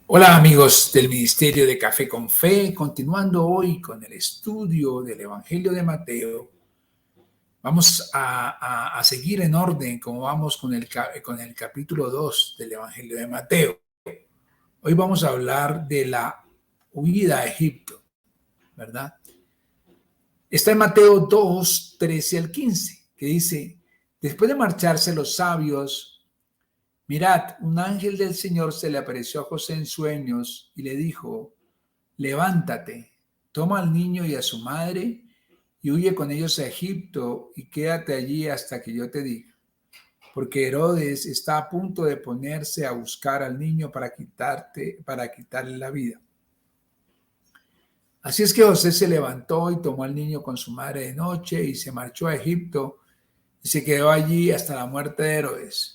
Hola amigos del Ministerio de Café con Fe, continuando hoy con el estudio del Evangelio de Mateo. Vamos a seguir en orden como vamos con el capítulo 2 del Evangelio de Mateo. Hoy vamos a hablar de la huida a Egipto, ¿verdad? Está en Mateo 2, 13 al 15, que dice: después de marcharse los sabios, mirad, un ángel del Señor se le apareció a José en sueños y le dijo: levántate, toma al niño y a su madre y huye con ellos a Egipto y quédate allí hasta que yo te diga, porque Herodes está a punto de ponerse a buscar al niño para quitarle la vida. Así es que José se levantó y tomó al niño con su madre de noche y se marchó a Egipto y se quedó allí hasta la muerte de Herodes.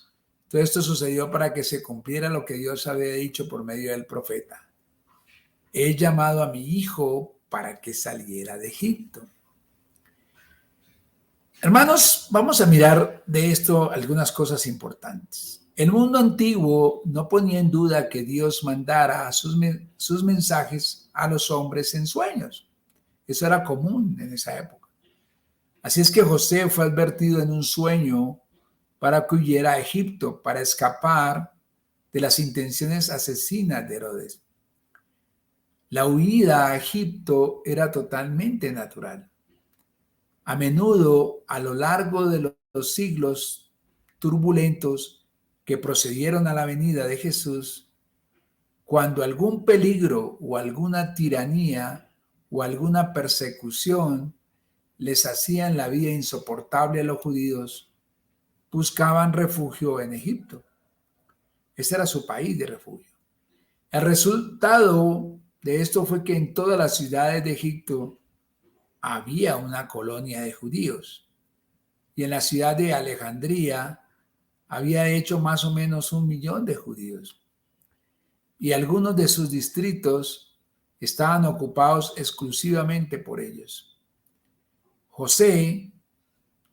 Todo esto sucedió para que se cumpliera lo que Dios había dicho por medio del profeta: he llamado a mi hijo para que saliera de Egipto. Hermanos, vamos a mirar de esto algunas cosas importantes. El mundo antiguo no ponía en duda que Dios mandara sus mensajes a los hombres en sueños. Eso era común en esa época. Así es que José fue advertido en un sueño para que huyera a Egipto, para escapar de las intenciones asesinas de Herodes. La huida a Egipto era totalmente natural. A menudo, a lo largo de los siglos turbulentos que procedieron a la venida de Jesús, cuando algún peligro o alguna tiranía o alguna persecución les hacían la vida insoportable a los judíos, buscaban refugio en Egipto. Ese era su país de refugio. El resultado de esto fue que en todas las ciudades de Egipto había una colonia de judíos. Y en la ciudad de Alejandría había hecho más o menos 1 millón de judíos. Y algunos de sus distritos estaban ocupados exclusivamente por ellos. José,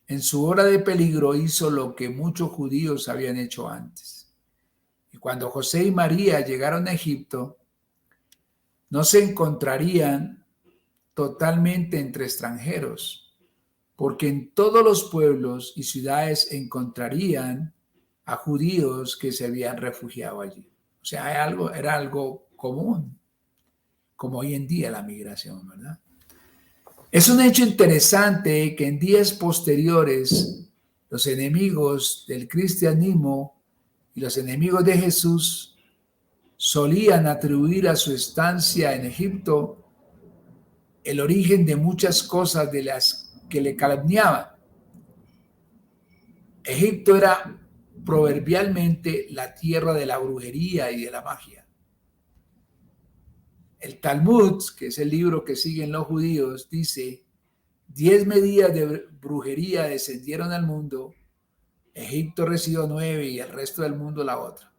en su hora de peligro, hizo lo que muchos judíos habían hecho antes. Y cuando José y María llegaron a Egipto, no se encontrarían totalmente entre extranjeros, porque en todos los pueblos y ciudades encontrarían a judíos que se habían refugiado allí. O sea, era algo común, como hoy en día la migración, ¿verdad? Es un hecho interesante que en días posteriores los enemigos del cristianismo y los enemigos de Jesús solían atribuir a su estancia en Egipto el origen de muchas cosas de las que le calumniaban. Egipto era proverbialmente la tierra de la brujería y de la magia. El Talmud, que es el libro que siguen los judíos, dice: 10 medidas de brujería descendieron al mundo, Egipto recibió 9 y el resto del mundo la otra.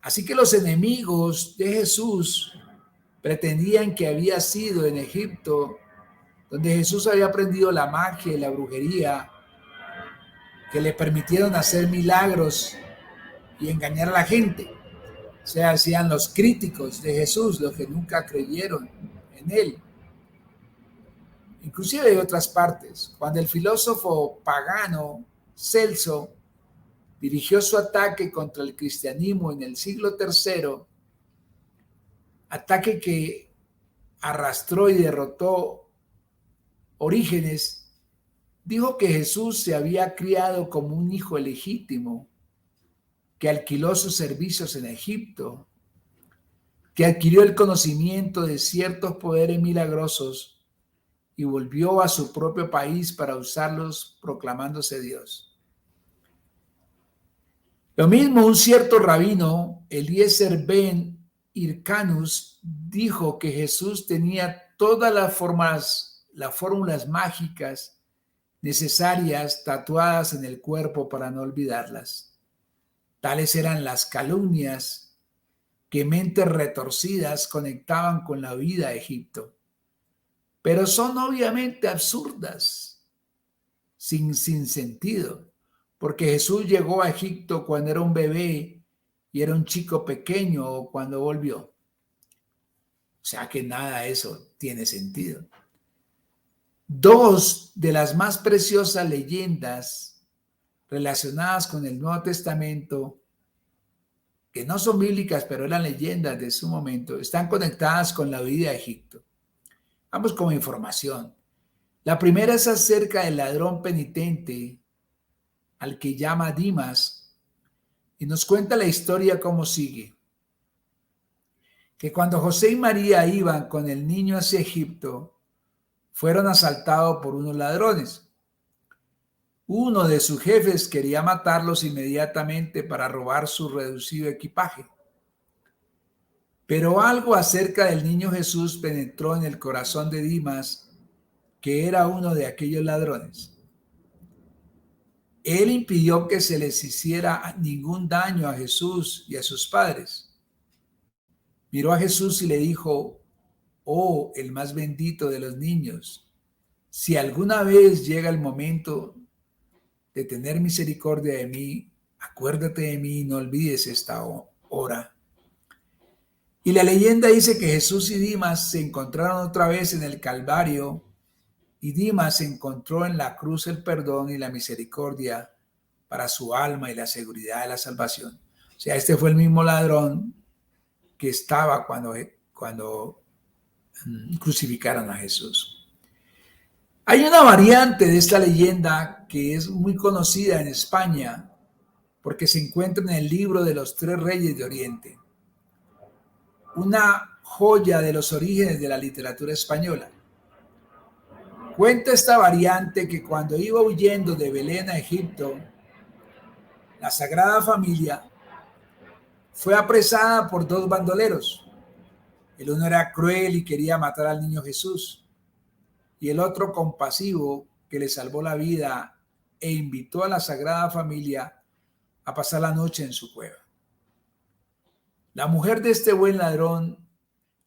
Así que los enemigos de Jesús pretendían que había sido en Egipto donde Jesús había aprendido la magia y la brujería que le permitieron hacer milagros y engañar a la gente. O sea, hacían los críticos de Jesús, los que nunca creyeron en él. Inclusive de otras partes. Cuando el filósofo pagano Celso dirigió su ataque contra el cristianismo en el siglo III, ataque que arrastró y derrotó Orígenes, dijo que Jesús se había criado como un hijo legítimo, que alquiló sus servicios en Egipto, que adquirió el conocimiento de ciertos poderes milagrosos y volvió a su propio país para usarlos proclamándose Dios. Lo mismo un cierto rabino, Eliezer ben Hircanus, dijo que Jesús tenía todas las fórmulas mágicas necesarias tatuadas en el cuerpo para no olvidarlas. Tales eran las calumnias que mentes retorcidas conectaban con la huida a Egipto. Pero son obviamente absurdas, sin sentido, porque Jesús llegó a Egipto cuando era un bebé y era un chico pequeño cuando volvió. O sea que nada de eso tiene sentido. Dos de las más preciosas leyendas relacionadas con el Nuevo Testamento, que no son bíblicas, pero eran leyendas de su momento, están conectadas con la huida de Egipto. Vamos como información. La primera es acerca del ladrón penitente al que llama Dimas y nos cuenta la historia como sigue. Que cuando José y María iban con el niño hacia Egipto, fueron asaltados por unos ladrones. Uno de sus jefes quería matarlos inmediatamente para robar su reducido equipaje. Pero algo acerca del niño Jesús penetró en el corazón de Dimas, que era uno de aquellos ladrones. Él impidió que se les hiciera ningún daño a Jesús y a sus padres. Miró a Jesús y le dijo: oh, el más bendito de los niños, si alguna vez llega el momento de tener misericordia de mí, acuérdate de mí y no olvides esta hora. Y la leyenda dice que Jesús y Dimas se encontraron otra vez en el Calvario, y Dimas encontró en la cruz el perdón y la misericordia para su alma y la seguridad de la salvación. O sea, este fue el mismo ladrón que estaba cuando crucificaron a Jesús. Hay una variante de esta leyenda que es muy conocida en España porque se encuentra en el libro de los tres reyes de Oriente, una joya de los orígenes de la literatura española. Cuenta esta variante que cuando iba huyendo de Belén a Egipto, la Sagrada Familia fue apresada por dos bandoleros. El uno era cruel y quería matar al niño Jesús, y el otro compasivo que le salvó la vida e invitó a la Sagrada Familia a pasar la noche en su cueva. La mujer de este buen ladrón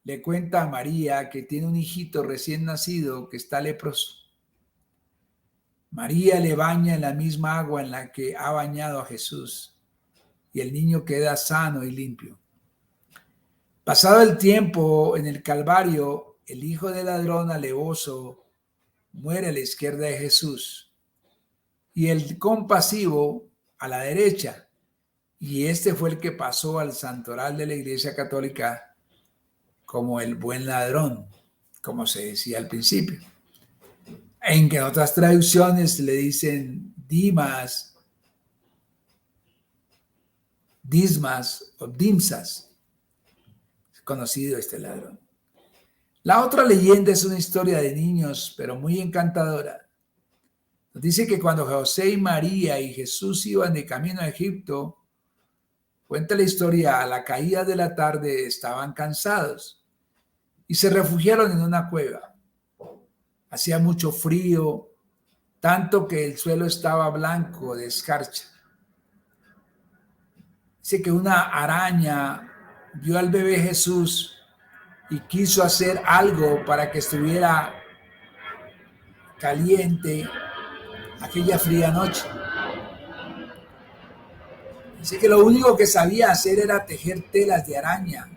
le cuenta a María que tiene un hijito recién nacido que está leproso. María le baña en la misma agua en la que ha bañado a Jesús y el niño queda sano y limpio. Pasado el tiempo en el Calvario, el hijo del ladrón alevoso muere a la izquierda de Jesús y el compasivo a la derecha. Y este fue el que pasó al santoral de la Iglesia Católica como el buen ladrón, como se decía al principio. En que otras traducciones le dicen Dimas, Dismas o Dimsas. Es conocido este ladrón. La otra leyenda es una historia de niños, pero muy encantadora. Nos dice que cuando José y María y Jesús iban de camino a Egipto, cuenta la historia, a la caída de la tarde estaban cansados y se refugiaron en una cueva. Hacía mucho frío, tanto que el suelo estaba blanco de escarcha. Dice que una araña vio al bebé Jesús y quiso hacer algo para que estuviera caliente aquella fría noche. Dice que lo único que sabía hacer era tejer telas de araña.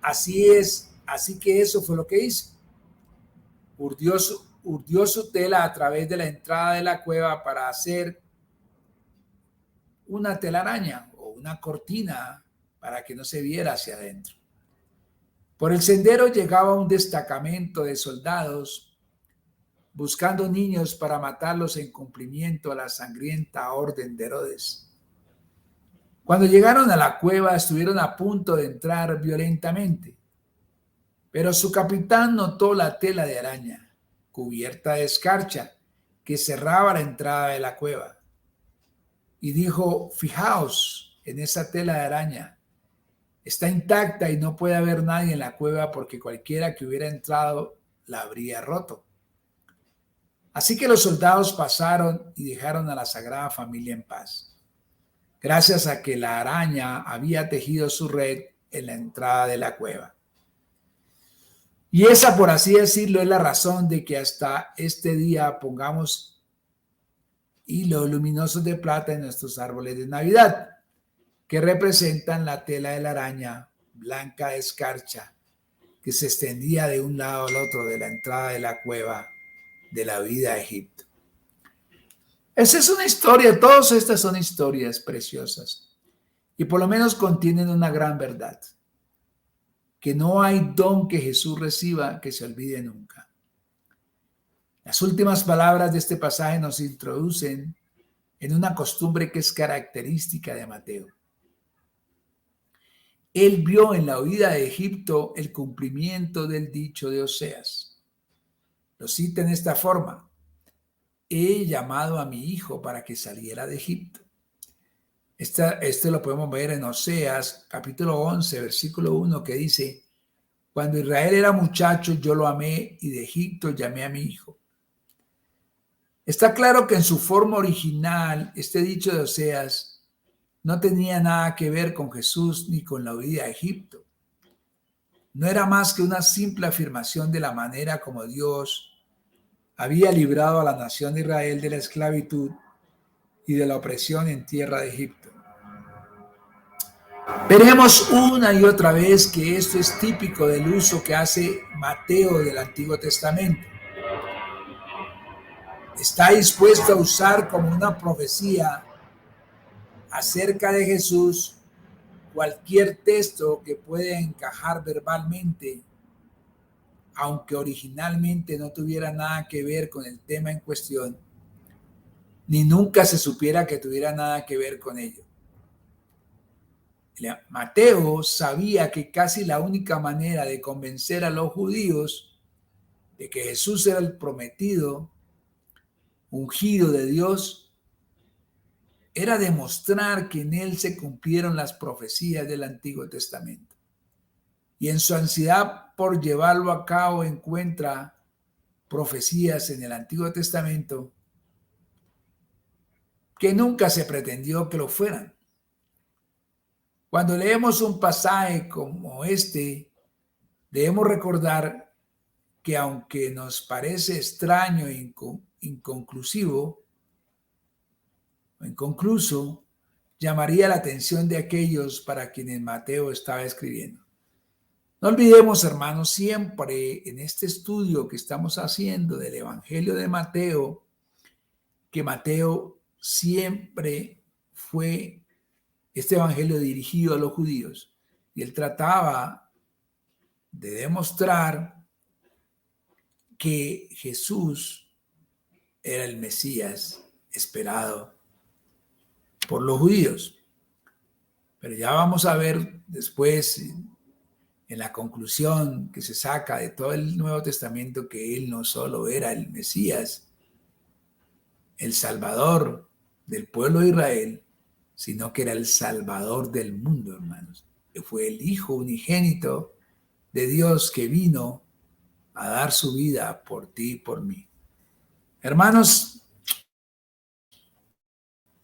Así que eso fue lo que hizo. Urdió su tela a través de la entrada de la cueva para hacer una telaraña o una cortina para que no se viera hacia adentro. Por el sendero llegaba un destacamento de soldados buscando niños para matarlos en cumplimiento a la sangrienta orden de Herodes. Cuando llegaron a la cueva estuvieron a punto de entrar violentamente, pero su capitán notó la tela de araña cubierta de escarcha que cerraba la entrada de la cueva y dijo: fijaos en esa tela de araña, está intacta y no puede haber nadie en la cueva porque cualquiera que hubiera entrado la habría roto. Así que los soldados pasaron y dejaron a la Sagrada Familia en paz, gracias a que la araña había tejido su red en la entrada de la cueva. Y esa, por así decirlo, es la razón de que hasta este día pongamos hilos luminosos de plata en nuestros árboles de Navidad. que representan la tela de la araña blanca de escarcha que se extendía de un lado al otro de la entrada de la cueva de la vida a Egipto. Esa es una historia, todas estas son historias preciosas y por lo menos contienen una gran verdad, que no hay don que Jesús reciba que se olvide nunca. Las últimas palabras de este pasaje nos introducen en una costumbre que es característica de Mateo. Él vio en la huida de Egipto el cumplimiento del dicho de Oseas. Lo cita en esta forma: he llamado a mi hijo para que saliera de Egipto. Esto lo podemos ver en Oseas, capítulo 11, versículo 1, que dice: cuando Israel era muchacho, yo lo amé y de Egipto llamé a mi hijo. Está claro que en su forma original, este dicho de Oseas no tenía nada que ver con Jesús ni con la huida a Egipto. No era más que una simple afirmación de la manera como Dios había librado a la nación de Israel de la esclavitud y de la opresión en tierra de Egipto. Veremos una y otra vez que esto es típico del uso que hace Mateo del Antiguo Testamento. Está dispuesto a usar como una profecía acerca de Jesús cualquier texto que pueda encajar verbalmente, aunque originalmente no tuviera nada que ver con el tema en cuestión, ni nunca se supiera que tuviera nada que ver con ello. Mateo sabía que casi la única manera de convencer a los judíos de que Jesús era el prometido, ungido de Dios, era demostrar que en él se cumplieron las profecías del Antiguo Testamento. Y en su ansiedad por llevarlo a cabo encuentra profecías en el Antiguo Testamento que nunca se pretendió que lo fueran. Cuando leemos un pasaje como este, debemos recordar que aunque nos parece extraño e inconclusivo, o inconcluso, llamaría la atención de aquellos para quienes Mateo estaba escribiendo. No olvidemos, hermanos, siempre en este estudio que estamos haciendo del Evangelio de Mateo, que Mateo siempre fue este evangelio dirigido a los judíos, y él trataba de demostrar que Jesús era el Mesías esperado por los judíos. Pero ya vamos a ver después, en la conclusión que se saca de todo el Nuevo Testamento, que él no solo era el Mesías, el Salvador del pueblo de Israel, sino que era el Salvador del mundo, hermanos. Que fue el Hijo unigénito de Dios que vino a dar su vida por ti y por mí. Hermanos,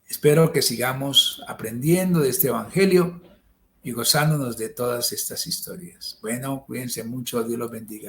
espero que sigamos aprendiendo de este evangelio y gozándonos de todas estas historias. Bueno, cuídense mucho, Dios los bendiga.